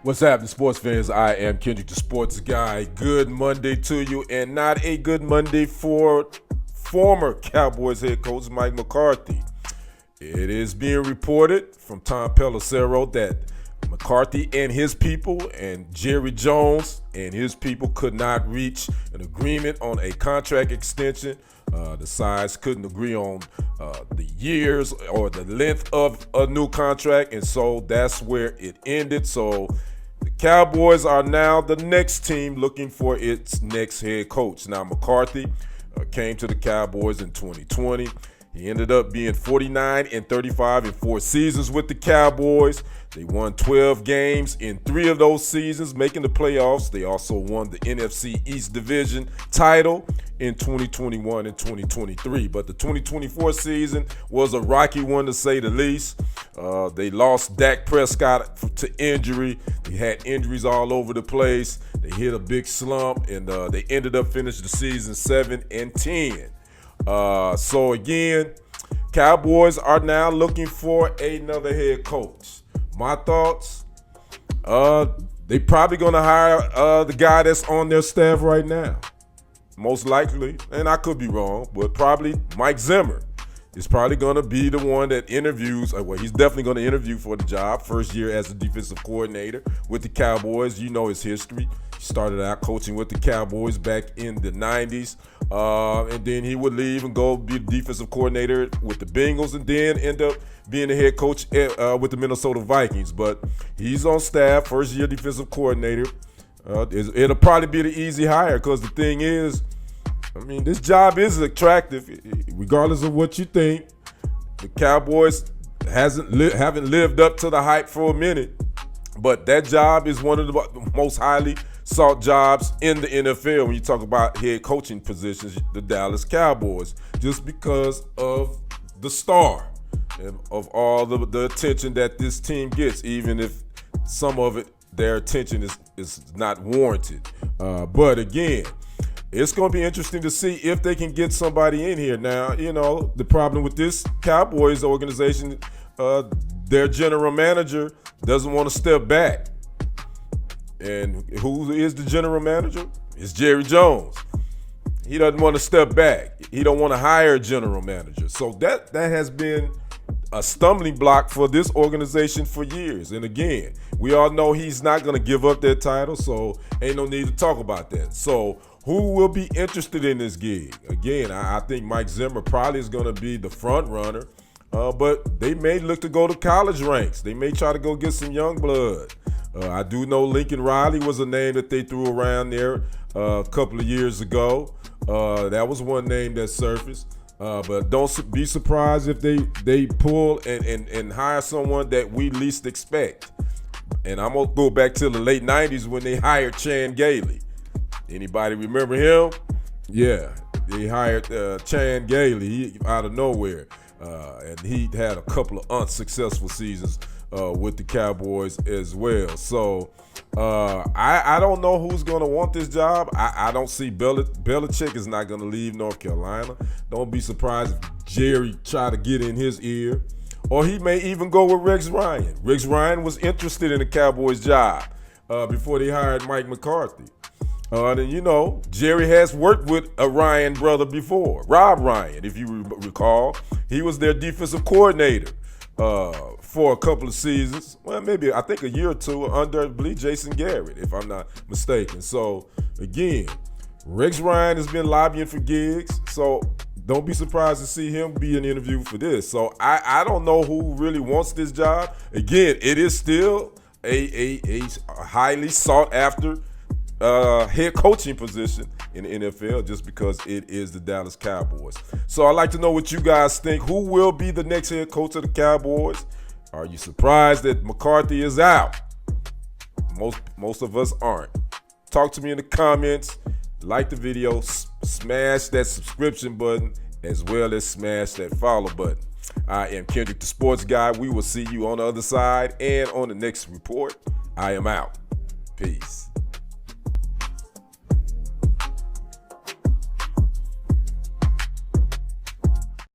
What's happening, sports fans? I am Kendrick, the sports guy. Good Monday to you, and not a good Monday for former Cowboys head coach Mike McCarthy. It is being reported from Tom Pelissero that McCarthy and his people and Jerry Jones and his people could not reach an agreement on a contract extension. The sides couldn't agree on the years or the length of a new contract, and so that's where it ended. So the Cowboys are now the next team looking for its next head coach. Now, McCarthy came to the Cowboys in 2020. He ended up being 49-35 in 4 seasons with the Cowboys. They won 12 games in 3 of those seasons, making the playoffs. They also won the NFC East division title in 2021 and 2023. But the 2024 season was a rocky one, to say the least. They lost Dak Prescott to injury. They had injuries all over the place. They hit a big slump, and they ended up finishing the season 7-10. So again, Cowboys are now looking for another head coach. My thoughts, they probably going to hire the guy that's on their staff right now. Most likely, and I could be wrong, but probably Mike Zimmer is probably going to be the one that interviews. Well, he's definitely going to interview for the job. First year as a defensive coordinator with the Cowboys. You know his history. He started out coaching with the Cowboys back in the 90s. And then he would leave and go be the defensive coordinator with the Bengals, and then end up being the head coach with the Minnesota Vikings. But he's on staff, first year defensive coordinator. It'll probably be the easy hire, because the thing is, I mean, this job is attractive, regardless of what you think. The Cowboys haven't lived up to the hype for a minute, but that job is one of the most highly sought jobs in the NFL when you talk about head coaching positions, the Dallas Cowboys, just because of the star and of all the attention that this team gets, even if some of it, their attention is not warranted. But again, it's going to be interesting to see if they can get somebody in here. Now, you know, the problem with this Cowboys organization, their general manager doesn't want to step back. And who is the general manager? It's Jerry Jones. He doesn't want to step back. He don't want to hire a general manager. So that has been a stumbling block for this organization for years. And again, we all know he's not going to give up that title, so ain't no need to talk about that. So who will be interested in this gig? Again, I think Mike Zimmer probably is going to be the front runner, but they may look to go to college ranks. They may try to go get some young blood. I do know Lincoln Riley was a name that they threw around there a couple of years ago. That was one name that surfaced. But don't be surprised if they pull and hire someone that we least expect. And I'm going to go back to the late 90s when they hired Chan Gailey. Anybody remember him? Yeah, they hired Chan Gailey out of nowhere. And he had a couple of unsuccessful seasons with the Cowboys as well. So I don't know who's going to want this job. I don't see Belichick is not going to leave North Carolina. Don't be surprised if Jerry try to get in his ear. Or he may even go with Rex Ryan. Rex Ryan was interested in the Cowboys job before they hired Mike McCarthy. And you know, Jerry has worked with a Ryan brother before, Rob Ryan, if you recall. He was their defensive coordinator for a couple of seasons. Well, maybe I think a year or two under, I believe, Jason Garrett, if I'm not mistaken. So again, Rex Ryan has been lobbying for gigs, so don't be surprised to see him be an interview for this. So I don't know who really wants this job. Again, it is still a highly sought after head coaching position in the NFL, just because it is the Dallas Cowboys. So I'd like to know what you guys think. Who will be the next head coach of the Cowboys? Are you surprised that McCarthy is out? Most of us aren't. Talk to me in the comments. Like the video. Smash that subscription button, as well as smash that follow button. I am Kendrick, the sports guy. We will see you on the other side and on the next report. I am out. Peace.